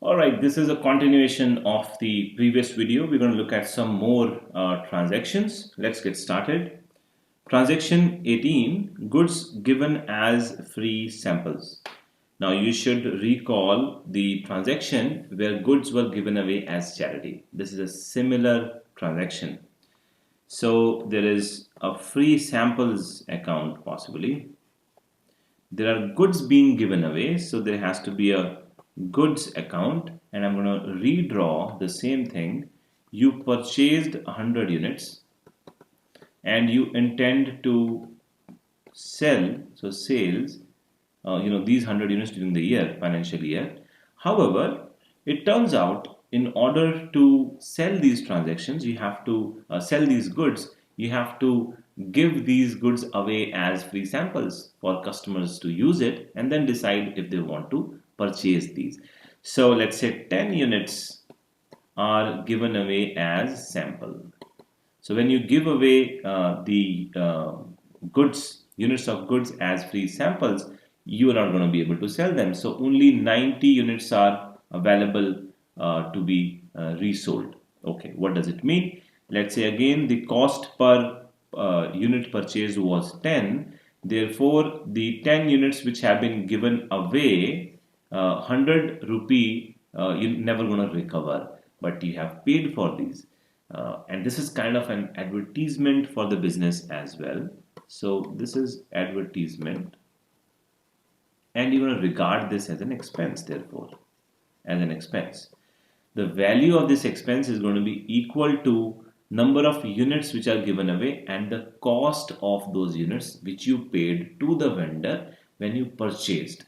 Alright, this is a continuation of the previous video. We're going to look at some more transactions. Let's get started. Transaction 18, goods given as free samples. Now you should recall the transaction where goods were given away as charity. This is a similar transaction. So there is a free samples account possibly. There are goods being given away, so there has to be a goods account, and I'm going to redraw the same thing. You purchased 100 units and you intend to sell, so sales, these 100 units during the financial year. However, it turns out in order to sell these transactions, you have to sell these goods, you have to give these goods away as free samples for customers to use it and then decide if they want to purchase these. So let's say 10 units are given away as sample. So when you give away the units of goods as free samples, you are not going to be able to sell them. So only 90 units are available to be resold. Okay, what does it mean? Let's say again the cost per unit purchased was 10. Therefore, the 10 units which have been given away, 100 rupee, you're never going to recover, but you have paid for these. And this is kind of an advertisement for the business as well. So this is advertisement, and you're going to regard this as an expense, therefore, as an expense. The value of this expense is going to be equal to number of units which are given away and the cost of those units which you paid to the vendor when you purchased.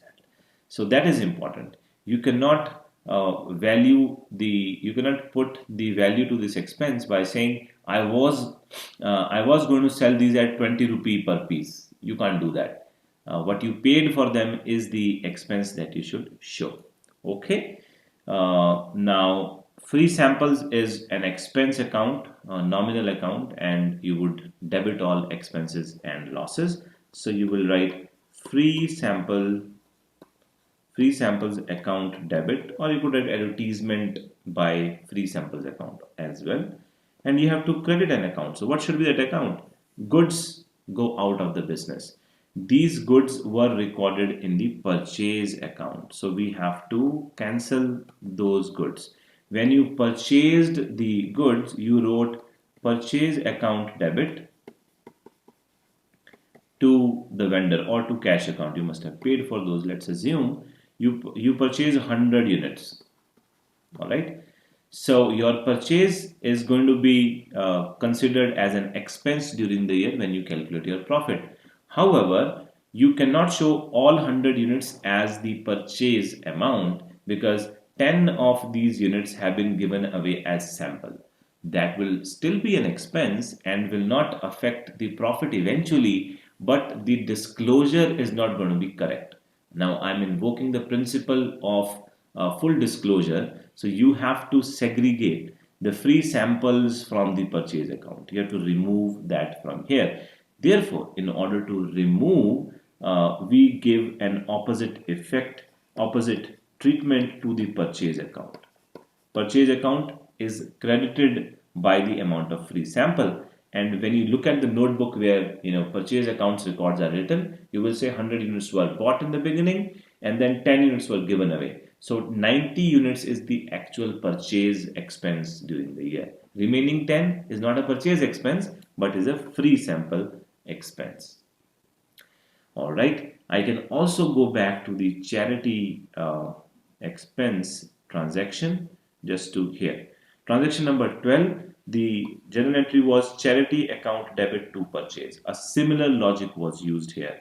So that is important. You cannot you cannot put the value to this expense by saying I was going to sell these at 20 rupee per piece. You can't do that. What you paid for them is the expense that you should show. Okay. Now free samples is an expense account, nominal account, and you would debit all expenses and losses. So you will write free samples account debit, or you could write advertisement by free samples account as well. And you have to credit an account. So what should be that account? Goods go out of the business. These goods were recorded in the purchase account. So we have to cancel those goods. When you purchased the goods, you wrote purchase account debit to the vendor or to cash account. You must have paid for those. Let's assume you purchase 100 units. All right. So your purchase is going to be considered as an expense during the year when you calculate your profit. However, you cannot show all 100 units as the purchase amount because 10 of these units have been given away as sample. That will still be an expense and will not affect the profit eventually, but the disclosure is not going to be correct. Now I'm invoking the principle of full disclosure. So you have to segregate the free samples from the purchase account. You have to remove that from here. Therefore, in order to remove, we give an opposite treatment to the purchase account. Purchase account is credited by the amount of free sample. And when you look at the notebook where purchase accounts records are written, you will say 100 units were bought in the beginning and then 10 units were given away. So 90 units is the actual purchase expense during the year. Remaining 10 is not a purchase expense but is a free sample expense. Alright, I can also go back to the charity expense transaction just to here. Transaction number 12. The journal entry was charity account debit to purchase. A similar logic was used here.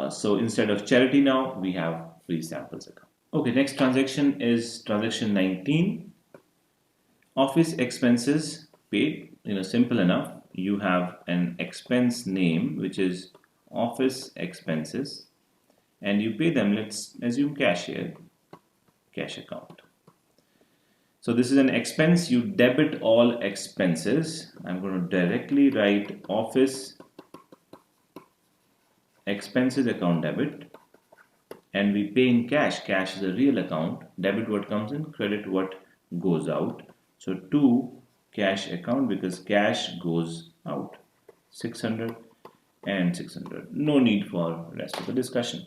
So instead of charity now, we have free samples account. Okay, next transaction is transaction 19. Office expenses paid. Simple enough. You have an expense name which is office expenses and you pay them. Let's assume cash here, cash account. So this is an expense, you debit all expenses. I'm going to directly write office expenses account debit and we pay in cash. Cash is a real account. Debit what comes in, credit what goes out. So to cash account, because cash goes out. 600 and 600. No need for rest of the discussion.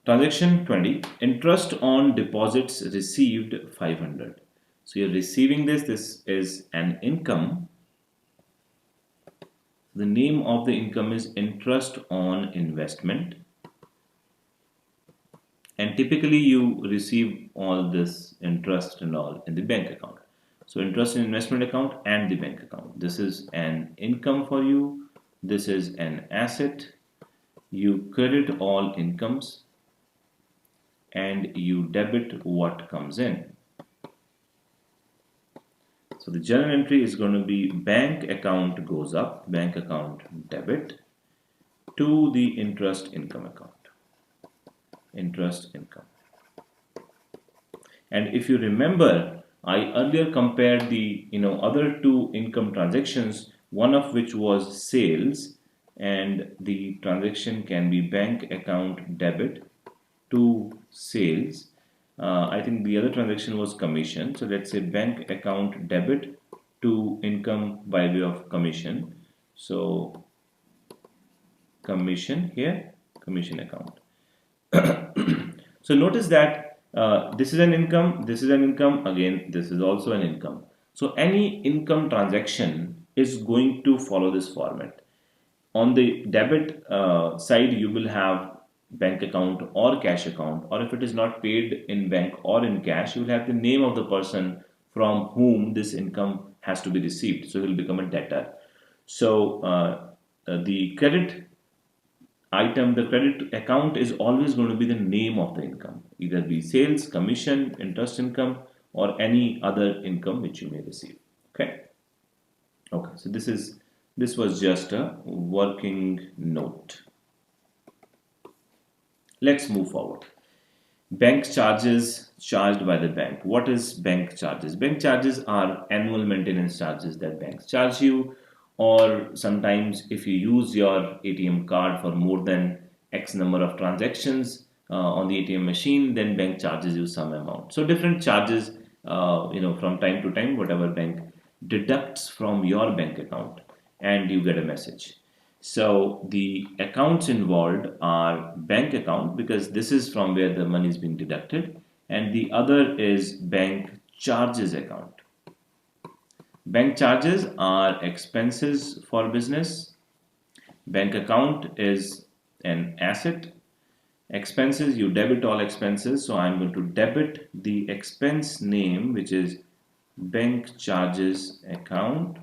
Transaction 20, interest on deposits received 500. So you're receiving this. This is an income. The name of the income is interest on investment. And typically you receive all this interest and all in the bank account. So interest in investment account and the bank account. This is an income for you. This is an asset. You credit all incomes and you debit what comes in. So the journal entry is going to be bank account goes up, bank account debit to the interest income account. Interest income. And if you remember, I earlier compared the other two income transactions, one of which was sales, and the transaction can be bank account debit to sales. I think the other transaction was commission. So let's say bank account debit to income by way of commission. So commission here, commission account. So notice that this is an income, this is an income, again this is also an income. So any income transaction is going to follow this format. On the debit side, you will have bank account or cash account, or if it is not paid in bank or in cash, you will have the name of the person from whom this income has to be received. So he will become a debtor. So the credit item, the credit account is always going to be the name of the income, either be sales, commission, interest income, or any other income which you may receive. Okay. Okay. So this was just a working note. Let's move forward. Bank charges charged by the bank. What is bank charges? Bank charges are annual maintenance charges that banks charge you, or sometimes if you use your ATM card for more than X number of transactions on the ATM machine, then bank charges you some amount. So different charges, from time to time, whatever bank deducts from your bank account, and you get a message. So the accounts involved are bank account, because this is from where the money is being deducted, and the other is bank charges account. Bank charges are expenses for business. Bank account is an asset. Expenses, you debit all expenses. So I'm going to debit the expense name, which is bank charges account,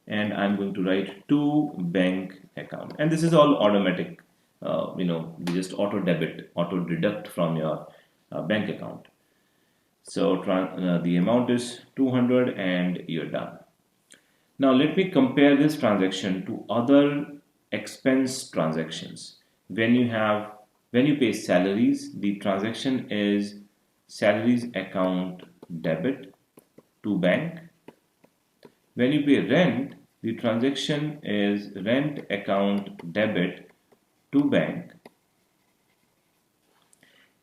and I'm going to write to bank account. And this is all automatic. We just auto debit, auto deduct from your bank account. So the amount is 200 and you're done. Now let me compare this transaction to other expense transactions. When you pay salaries, the transaction is salaries account debit to bank. When you pay rent, the transaction is rent account debit to bank.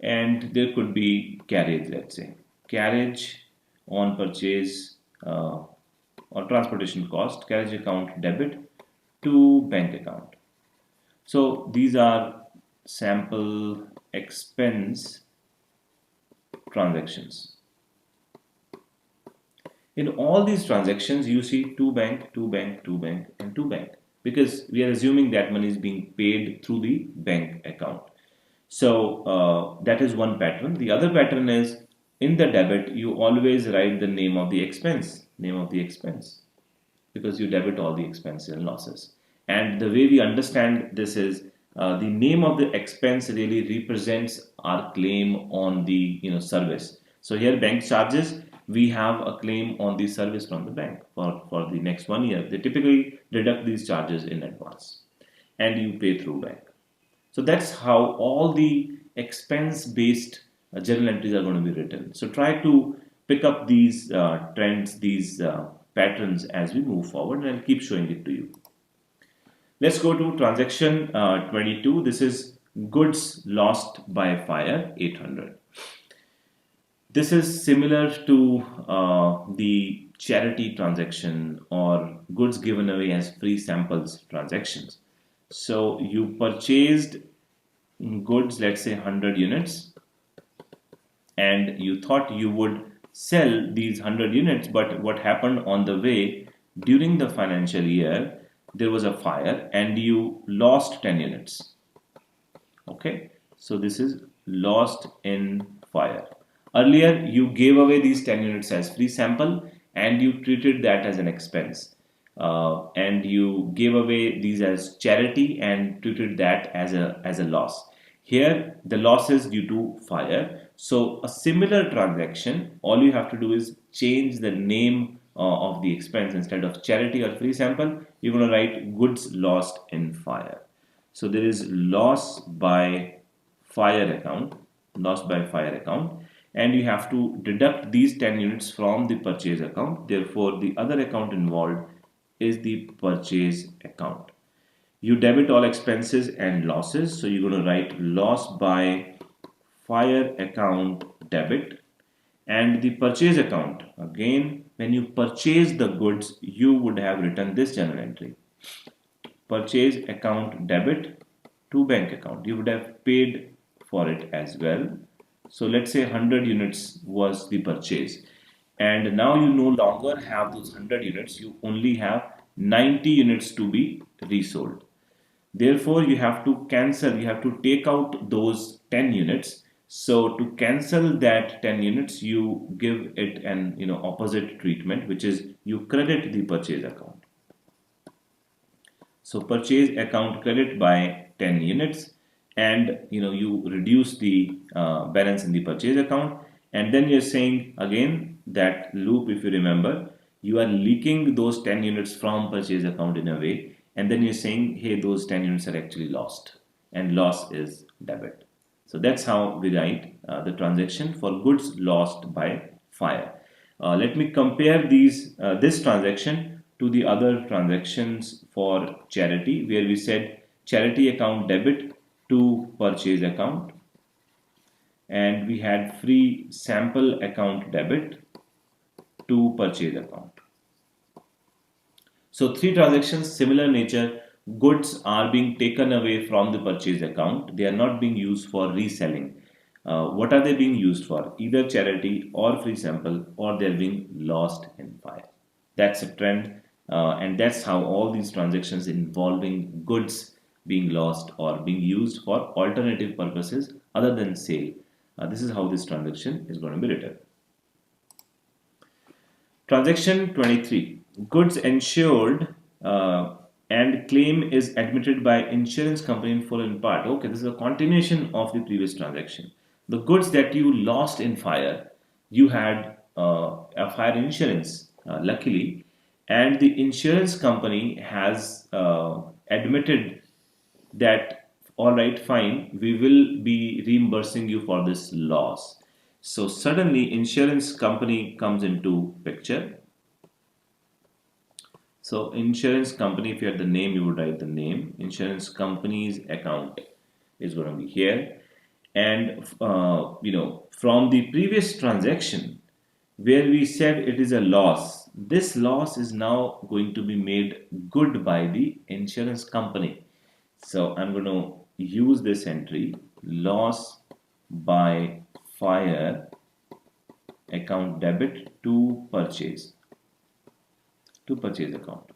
And there could be carriage, let's say. Carriage on purchase or transportation cost, carriage account debit to bank account. So these are sample expense transactions. In all these transactions, you see to bank, to bank, to bank, and to bank, because we are assuming that money is being paid through the bank account. So that is one pattern. The other pattern is, in the debit, you always write the name of the expense, because you debit all the expenses and losses. And the way we understand this is the name of the expense really represents our claim on the service. So here bank charges, we have a claim on the service from the bank for the next 1 year. They typically deduct these charges in advance and you pay through bank. So that's how all the expense-based journal entries are going to be written. So try to pick up these trends, these patterns as we move forward, and I'll keep showing it to you. Let's go to transaction 22. This is goods lost by fire 800. This is similar to the charity transaction or goods given away as free samples transactions. So you purchased goods, let's say 100 units, and you thought you would sell these 100 units, but what happened on the way during the financial year, there was a fire and you lost 10 units. Okay, so this is lost in fire. Earlier, you gave away these 10 units as free sample and you treated that as an expense. And you gave away these as charity and treated that as a loss. Here, the loss is due to fire. So, a similar transaction, all you have to do is change the name of the expense. Instead of charity or free sample, you're going to write goods lost in fire. So there is loss by loss by fire account, and you have to deduct these 10 units from the purchase account. Therefore, the other account involved is the purchase account. You debit all expenses and losses, so you're going to write loss by fire account debit, and the purchase account. Again, when you purchase the goods, you would have written this journal entry. Purchase account debit to bank account. You would have paid for it as well. So let's say 100 units was the purchase, and now you no longer have those 100 units, you only have 90 units to be resold. Therefore, you have to cancel, you have to take out those 10 units. So to cancel that 10 units, you give it an opposite treatment, which is you credit the purchase account. So purchase account credit by 10 units, and you reduce the balance in the purchase account, and then you're saying again that loop, if you remember, you are leaking those 10 units from purchase account in a way, and then you're saying, hey, those 10 units are actually lost, and loss is debit. So that's how we write the transaction for goods lost by fire. Let me compare this transaction to the other transactions for charity, where we said charity account debit to purchase account, and we had free sample account debit to purchase account. So three transactions, similar nature. Goods are being taken away from the purchase account. They are not being used for reselling. What are they being used for? Either charity or free sample, or they're being lost in fire. That's a trend, and that's how all these transactions involving goods being lost or being used for alternative purposes other than sale. This is how this transaction is going to be written. Transaction 23. Goods insured and claim is admitted by insurance company in full in part. Okay, this is a continuation of the previous transaction. The goods that you lost in fire, you had a fire insurance, luckily, and the insurance company has admitted that, all right, fine, we will be reimbursing you for this loss. So suddenly insurance company comes into picture. So insurance company, if you had the name, you would write the name. Insurance company's account is going to be here. And from the previous transaction where we said it is a loss, this loss is now going to be made good by the insurance company. So I'm going to use this entry, loss by fire account debit to purchase account.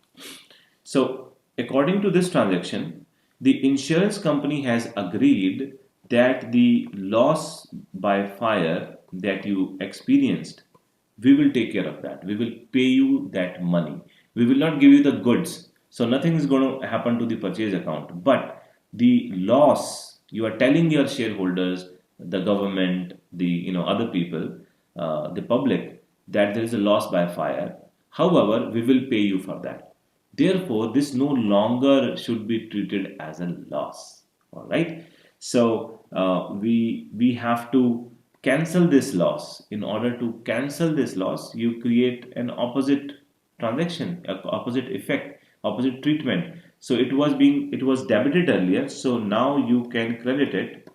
So according to this transaction, the insurance company has agreed that the loss by fire that you experienced, we will take care of that. We will pay you that money. We will not give you the goods. So nothing is going to happen to the purchase account. But the loss, you are telling your shareholders, the government, the other people, the public, that there is a loss by fire. However, we will pay you for that. Therefore, this no longer should be treated as a loss. All right. So we have to cancel this loss. In order to cancel this loss, you create an opposite transaction, opposite effect, opposite treatment. So it was debited earlier, so now you can credit it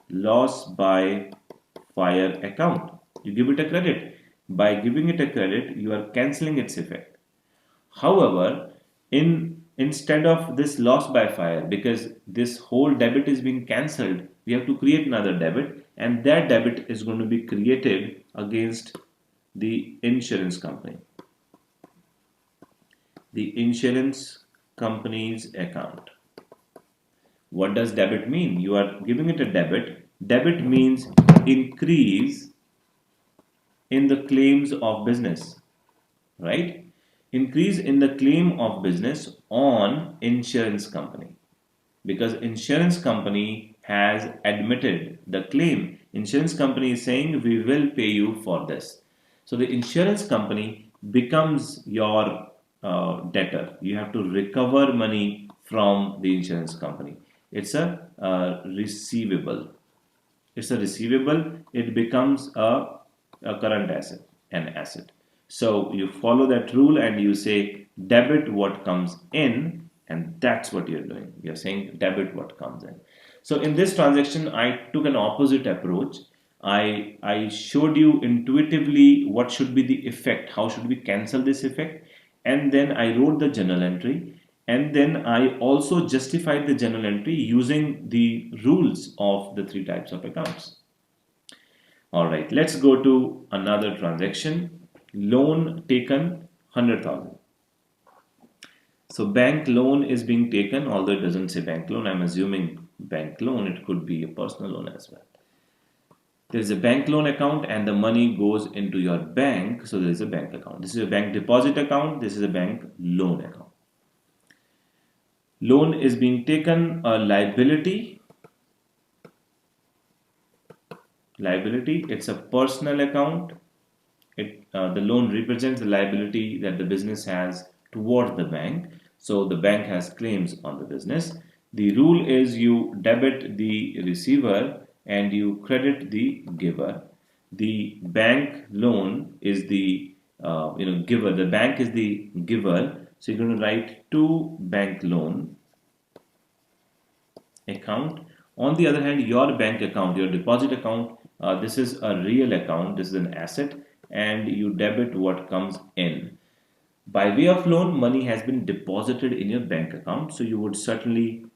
loss by fire account. You give it a credit. By giving it a credit, you are cancelling its effect. However, instead of this loss by fire, because this whole debit is being cancelled, we have to create another debit, and that debit is going to be created against the insurance company. The insurance company's account. What does debit mean? You are giving it a debit. Debit means increase in the claims of business, right? Increase in the claim of business on insurance company, because insurance company has admitted the claim. Insurance company is saying we will pay you for this. So the insurance company becomes your debtor. You have to recover money from the insurance company. It's a receivable. It's a receivable. It becomes a current asset, an asset. So you follow that rule and you say debit what comes in, and that's what you're doing. You're saying debit what comes in. So in this transaction, I took an opposite approach. I showed you intuitively what should be the effect, how should we cancel this effect, and then I wrote the journal entry, and then I also justified the journal entry using the rules of the three types of accounts. All right, let's go to another transaction. Loan taken 100,000. So bank loan is being taken, although it doesn't say bank loan. I'm assuming bank loan. It could be a personal loan as well. There is a bank loan account and the money goes into your bank. So there is a bank account. This is a bank deposit account. This is a bank loan account. Loan is being taken, a liability. Liability, it's a personal account. The loan represents the liability that the business has towards the bank. So the bank has claims on the business. The rule is you debit the receiver and you credit the giver. The bank loan is the giver. The bank is the giver. So you're going to write to bank loan account. On the other hand, your bank account, your deposit account, this is a real account. This is an asset, and you debit what comes in. By way of loan, money has been deposited in your bank account. So you would certainly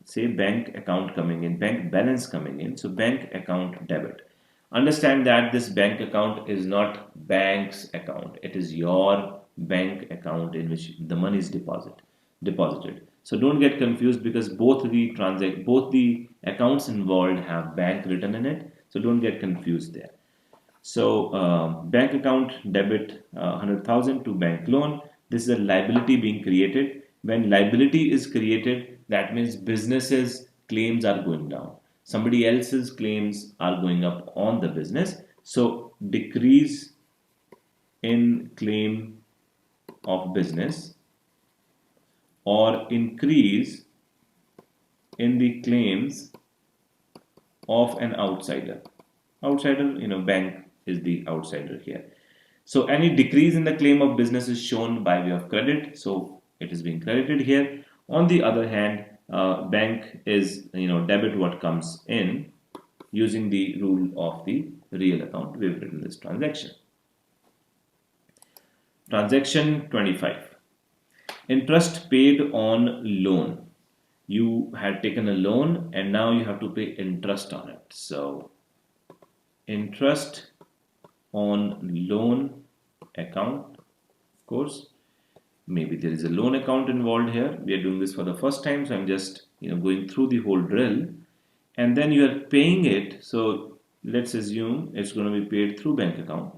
say bank account coming in, bank balance coming in. So bank account debit. Understand that this bank account is not bank's account. It is your bank account in which the money is deposited. So don't get confused, because both the accounts involved have bank written in it. So don't get confused there. So bank account debit 100,000 to bank loan. This is a liability being created. When liability is created, that means businesses' claims are going down. Somebody else's claims are going up on the business. So decrease in claim of business or increase in the claims of an outsider. Outsider, bank is the outsider here. So any decrease in the claim of business is shown by way of credit. So it is being credited here. On the other hand, bank is debit what comes in using the rule of the real account. We've written this transaction. Transaction 25. Interest paid on loan. You had taken a loan and now you have to pay interest on it. So interest on loan account, of course. Maybe there is a loan account involved here. We are doing this for the first time, so I'm just going through the whole drill, and then you are paying it. So let's assume it's going to be paid through bank account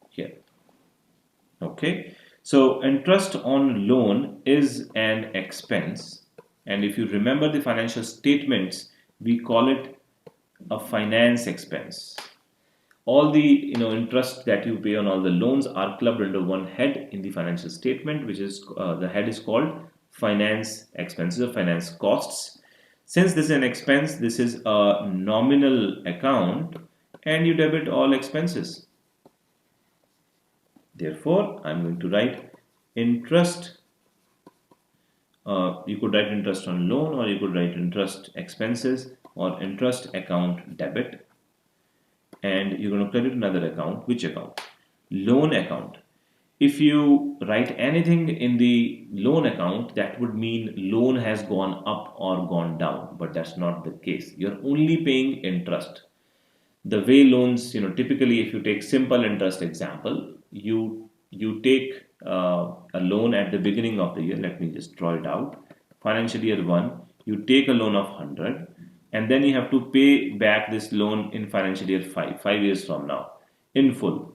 here. Okay, so interest on loan is an expense, and if you remember the financial statements, we call it a finance expense. All the interest that you pay on all the loans are clubbed under one head in the financial statement, which is the head is called finance expenses or finance costs. Since this is an expense, this is a nominal account, and you debit all expenses. Therefore, I'm going to write interest you could write interest on loan, or you could write interest expenses or interest account debit, and you're going to credit another account. Which account? Loan account. If you write anything in the loan account, that would mean loan has gone up or gone down, but that's not the case. You're only paying interest. The way loans, typically if you take simple interest example, you take a loan at the beginning of the year. Let me just draw it out. Financial year 1, you take a loan of 100, and then you have to pay back this loan in financial year 5 years from now, in full.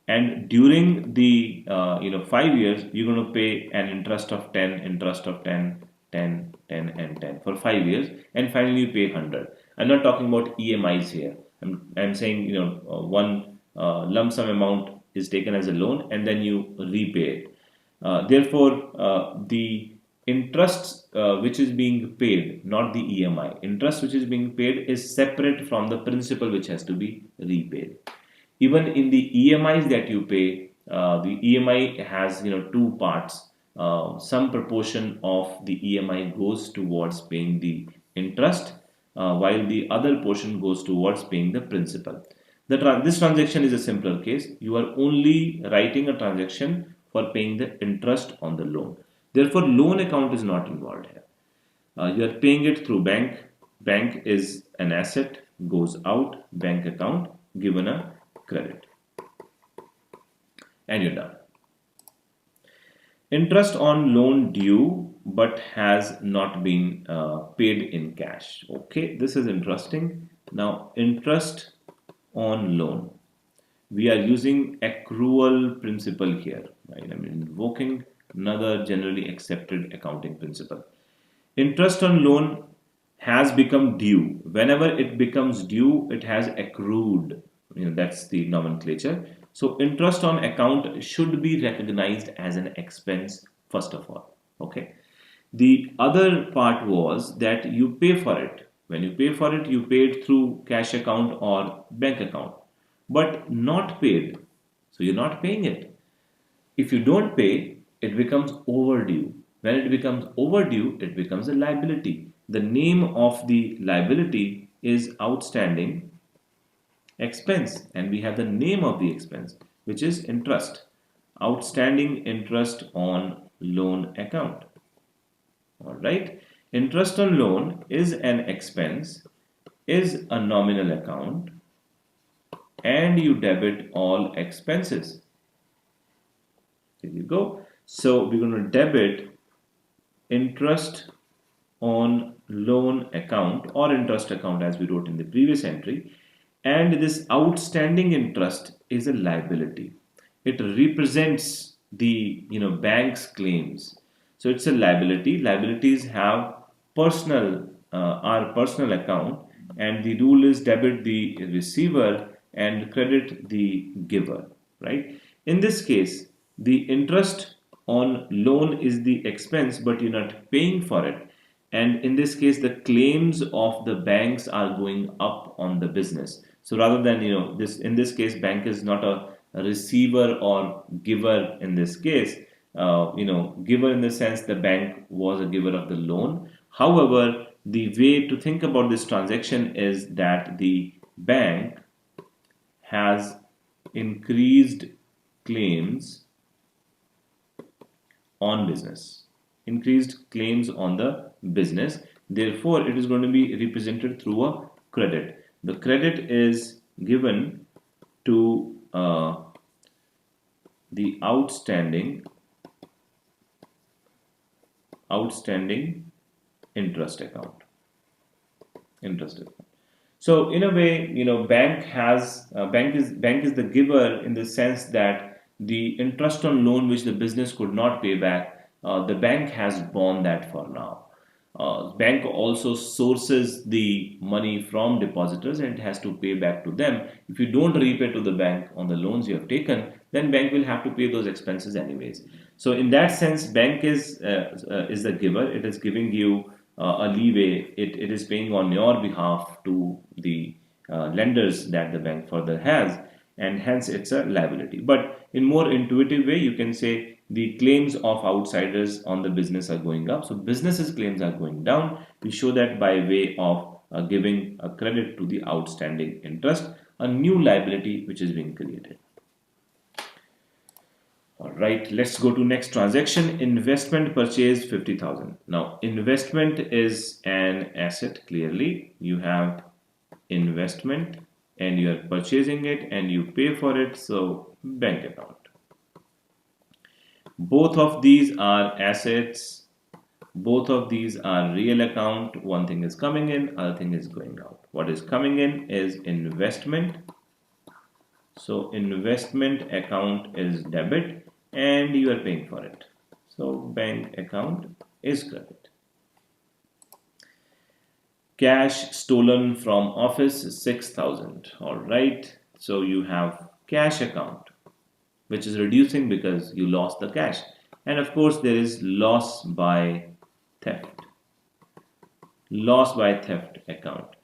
And during the 5 years, you're going to pay an interest of 10, interest of 10, 10, 10, and 10 for 5 years, and finally you pay 100. I'm not talking about EMIs here. I'm saying one lump sum amount is taken as a loan, and then you repay it. Therefore, the interest which is being paid, not the EMI, interest which is being paid is separate from the principal which has to be repaid. Even in the EMIs that you pay, the EMI has two parts. Some proportion of the EMI goes towards paying the interest, while the other portion goes towards paying the principal. This transaction is a simpler case. You are only writing a transaction for paying the interest on the loan. Therefore, loan account is not involved here. You are paying it through bank. Bank is an asset, goes out, bank account, given a credit, and you're done. Interest on loan due but has not been paid in cash. Okay, this is interesting. Now, interest on loan. We are using accrual principle here, right? I mean, invoking another generally accepted accounting principle. Interest on loan has become due. Whenever it becomes due, it has accrued. That's the nomenclature. So interest on account should be recognized as an expense first of all. Okay. The other part was that you pay for it. When you pay for it, you pay it through cash account or bank account, but not paid. So you're not paying it. If you don't pay, it becomes overdue. When it becomes overdue, it becomes a liability. The name of the liability is outstanding expense, and we have the name of the expense, which is interest. Outstanding interest on loan account. All right. Interest on loan is an expense, is a nominal account, and you debit all expenses. There you go. So we're going to debit interest on loan account or interest account as we wrote in the previous entry, and this outstanding interest is a liability. It represents the bank's claims. So it's a liability. Liabilities have our personal account, and the rule is debit the receiver and credit the giver, right? In this case, the interest on loan is the expense, but you're not paying for it. And in this case, the claims of the banks are going up on the business. So rather than, in this case, bank is not a receiver or giver in this case. Giver in the sense the bank was a giver of the loan. However, the way to think about this transaction is that the bank has increased claims on business, increased claims on the business. Therefore, it is going to be represented through a credit. The credit is given to the outstanding interest account. So in a way, bank is the giver in the sense that the interest on loan which the business could not pay back, the bank has borne that for now. Bank also sources the money from depositors and it has to pay back to them. If you don't repay to the bank on the loans you have taken, then bank will have to pay those expenses anyways. So in that sense, bank is the giver. It is giving you a leeway. It is paying on your behalf to the lenders that the bank further has, and hence it's a liability. But in more intuitive way, you can say the claims of outsiders on the business are going up. So businesses claims are going down. We show that by way of giving a credit to the outstanding interest, a new liability which is being created. All right, let's go to next transaction. Investment purchase 50,000. Now, investment is an asset. Clearly, you have investment and you are purchasing it and you pay for it. So, bank account. Both of these are assets. Both of these are real account. One thing is coming in, other thing is going out. What is coming in is investment. So, investment account is debit and you are paying for it. So bank account is credit. Cash stolen from office 6,000. All right. So you have cash account which is reducing because you lost the cash. And of course there is loss by theft. Loss by theft account.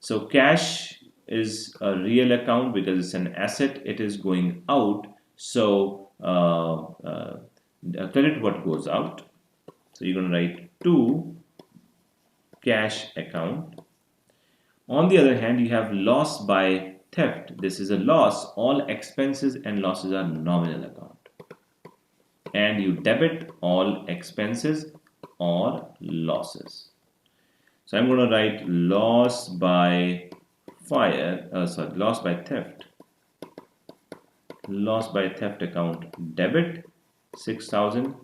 So cash is a real account because it's an asset. It is going out. So credit what goes out. So you're going to write to cash account. On the other hand, you have loss by theft. This is a loss. All expenses and losses are nominal account. And you debit all expenses or losses. So I'm going to write loss by loss by theft. Loss by theft account debit 6,000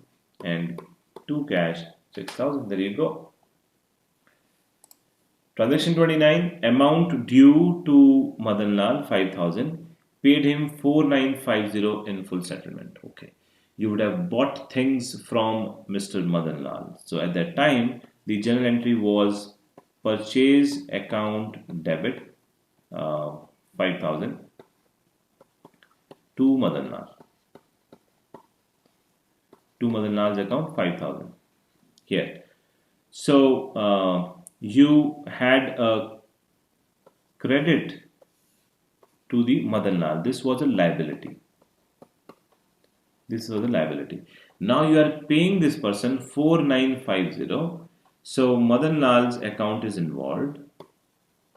and to cash 6,000. There you go. Transaction 29, amount due to Madan Lal 5,000, paid him 4,950 in full settlement. Okay, you would have bought things from Mr. Madan Lal. So at that time, the journal entry was purchase account debit 5,000 to Madan Lal. To Madan Lal's account 5,000 here. So you had a credit to the Madan Lal. This was a liability. This was a liability. Now you are paying this person 4,950. So Madan Lal's account is involved.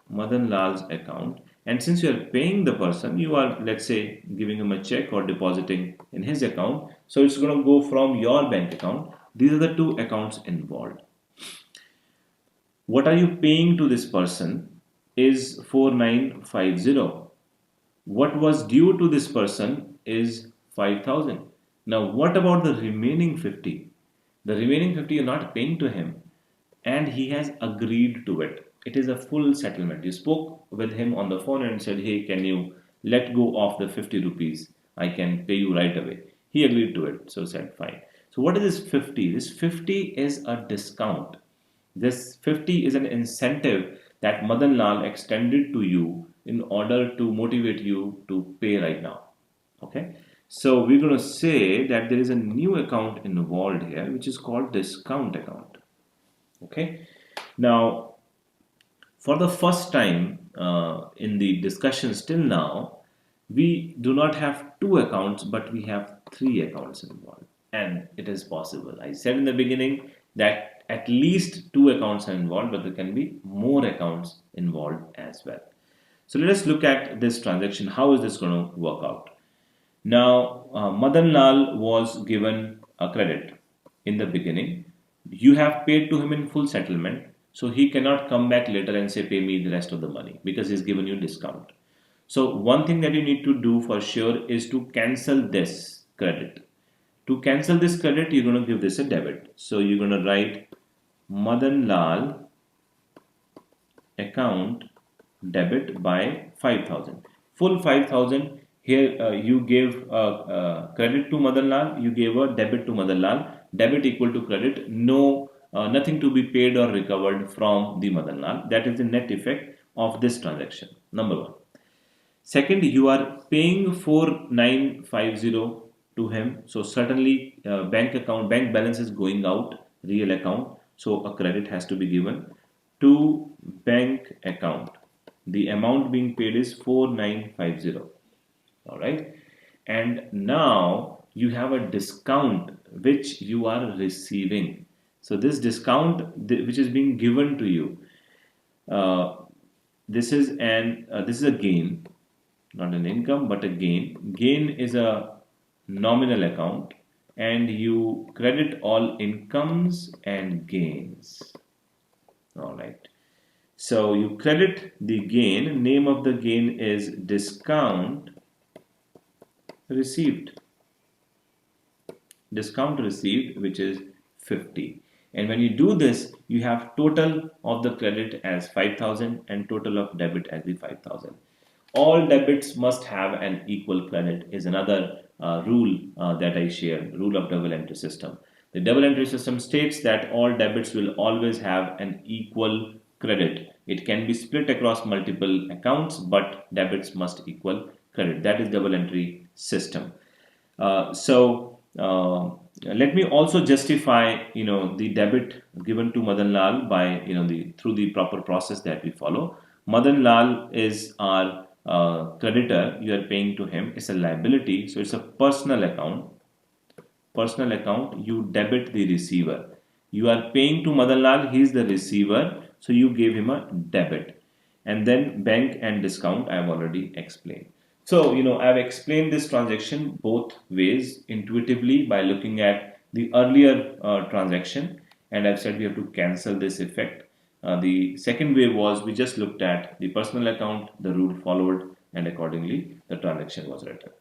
Madan Lal's account. And since you are paying the person, you are, let's say, giving him a check or depositing in his account. So it's going to go from your bank account. These are the two accounts involved. What are you paying to this person is 4,950. What was due to this person is 5,000. Now, what about the remaining 50? The remaining 50 you're not paying to him and he has agreed to it. It is a full settlement. You spoke with him on the phone and said, hey, can you let go of the 50 rupees? I can pay you right away. He agreed to it. So said, fine. So what is this 50? This 50 is a discount. This 50 is an incentive that Madan Lal extended to you in order to motivate you to pay right now. Okay. So we're going to say that there is a new account involved here, which is called discount account. Okay. Now, for the first time in the discussions till now, we do not have two accounts, but we have three accounts involved. And it is possible. I said in the beginning that at least two accounts are involved, but there can be more accounts involved as well. So let us look at this transaction. How is this going to work out? Now, Madan Lal was given a credit in the beginning. You have paid to him in full settlement. So he cannot come back later and say, pay me the rest of the money because he's given you discount. So one thing that you need to do for sure is to cancel this credit. To cancel this credit, you're going to give this a debit. So you're going to write Madan Lal account debit by 5,000. Full 5,000. Here you gave credit to Madan Lal. You gave a debit to Madan Lal. Debit equal to credit. No. Nothing to be paid or recovered from the Madan Lal. That is the net effect of this transaction. Number one. Second, you are paying 4,950 to him. So certainly bank balance is going out, real account. So a credit has to be given to bank account. The amount being paid is 4,950. All right. And now you have a discount which you are receiving. So this discount which is being given to you, uh, this is a gain, not an income but a gain. Gain is a nominal account, and you credit all incomes and gains. All right. So you credit the gain. Name of the gain is discount received. Discount received, which is 50. And when you do this, you have total of the credit as 5,000 and total of debit as the 5,000. All debits must have an equal credit is another rule that I share, rule of double entry system. The double entry system states that all debits will always have an equal credit. It can be split across multiple accounts, but debits must equal credit. That is double entry system. Let me also justify, the debit given to Madan Lal by, through the proper process that we follow. Madan Lal is our creditor. You are paying to him. It's a liability, so it's a personal account. Personal account. You debit the receiver. You are paying to Madan Lal. He is the receiver, so you gave him a debit. And then bank and discount I have already explained. So, I've explained this transaction both ways intuitively by looking at the earlier transaction, and I've said we have to cancel this effect. The second way was we just looked at the personal account, the rule followed, and accordingly the transaction was written.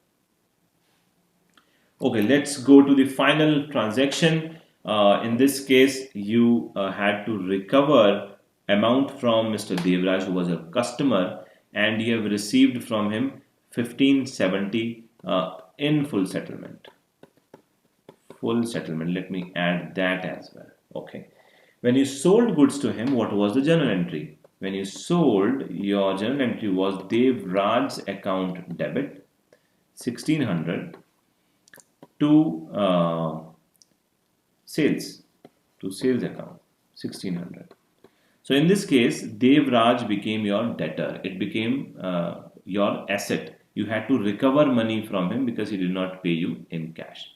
Okay, let's go to the final transaction. In this case, you had to recover amount from Mr. Devraj, who was a customer, and you have received from him 1570 in full settlement. Full settlement. Let me add that as well. Okay. When you sold goods to him, what was the journal entry? When you sold, your journal entry was Devraj's account debit 1600 to sales account 1600. So in this case, Devraj became your debtor. It became your asset. You had to recover money from him because he did not pay you in cash.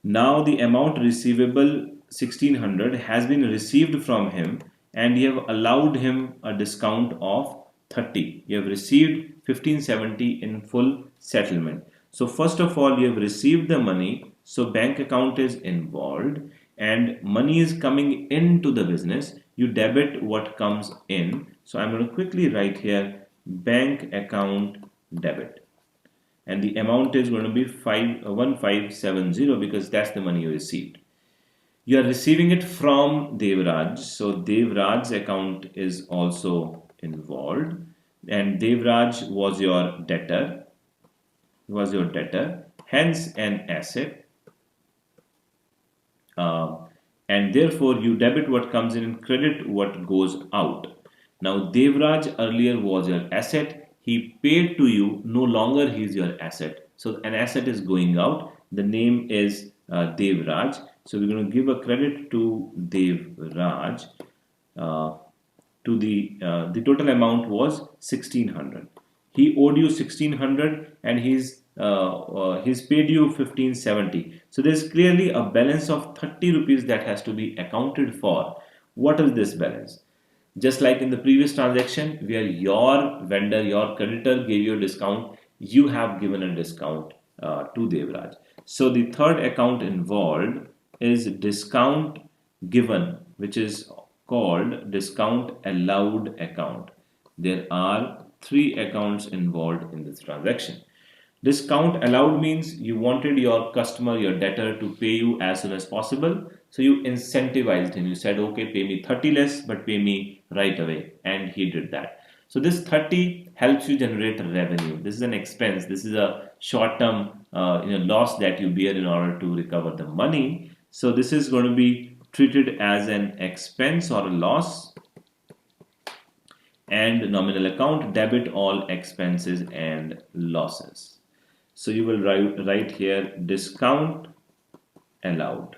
Now the amount receivable 1600 has been received from him, and you have allowed him a discount of 30. You have received 1570 in full settlement. So first of all, you have received the money, so bank account is involved and money is coming into the business. You debit what comes in. So I'm going to quickly write here bank account debit, and the amount is going to be 1570 because that's the money you received. You are receiving it from Devraj, so Devraj's account is also involved, and Devraj was your debtor. Hence an asset, and therefore you debit what comes in and credit what goes out. Now Devraj earlier was your asset. He paid to you, no longer he is your asset. So an asset is going out. The name is Devraj. So we're going to give a credit to Devraj. To the total amount was 1600. He owed you 1600 and he's paid you 1570. So there's clearly a balance of 30 rupees that has to be accounted for. What is this balance? Just like in the previous transaction where your vendor, your creditor gave you a discount, you have given a discount to Devraj. So the third account involved is discount given, which is called discount allowed account. There are three accounts involved in this transaction. Discount allowed means you wanted your customer, your debtor, to pay you as soon as possible. So you incentivized him. You said, okay, pay me 30 less, but pay me right away. And he did that. So this 30 helps you generate revenue. This is an expense. This is a short-term loss that you bear in order to recover the money. So this is going to be treated as an expense or a loss. And nominal account, debit all expenses and losses. So you will write here discount allowed.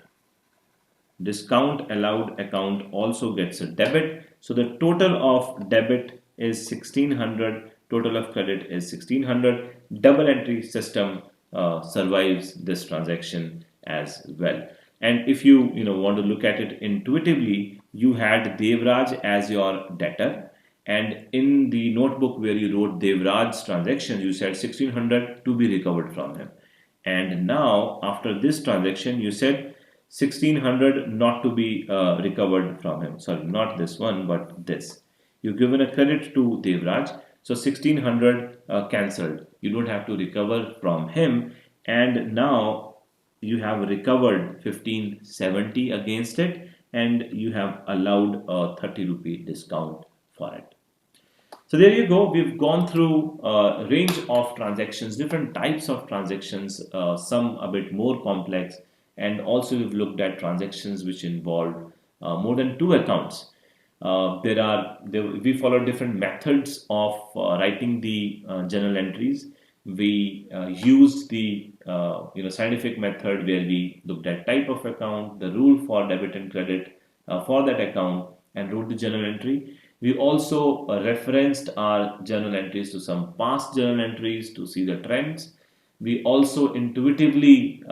Discount allowed account also gets a debit. So the total of debit is 1600, total of credit is 1600. Double entry system survives this transaction as well. And if you want to look at it intuitively, you had Devraj as your debtor, and in the notebook where you wrote Devraj's transactions, you said 1600 to be recovered from him. And now after this transaction, you said 1600 not to be recovered from him. Sorry, not this one, but this. You've given a credit to Devraj, so 1600 cancelled. You don't have to recover from him, and now you have recovered 1570 against it, and you have allowed a 30 rupee discount for it. So there you go. We've gone through a range of transactions, different types of transactions, some a bit more complex, and also we've looked at transactions which involved more than two accounts. We follow different methods of writing the journal entries. We used the scientific method where we looked at type of account, the rule for debit and credit for that account, and wrote the journal entry. We also referenced our journal entries to some past journal entries to see the trends. We also intuitively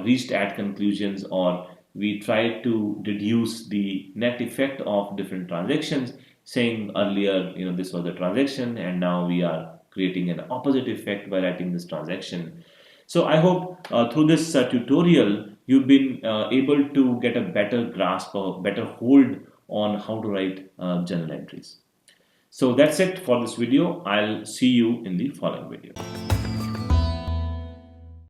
reached at conclusions, or we tried to deduce the net effect of different transactions, saying earlier, this was a transaction, and now we are creating an opposite effect by writing this transaction. So I hope through this tutorial, you've been able to get a better grasp or better hold on how to write journal entries. So that's it for this video. I'll see you in the following video.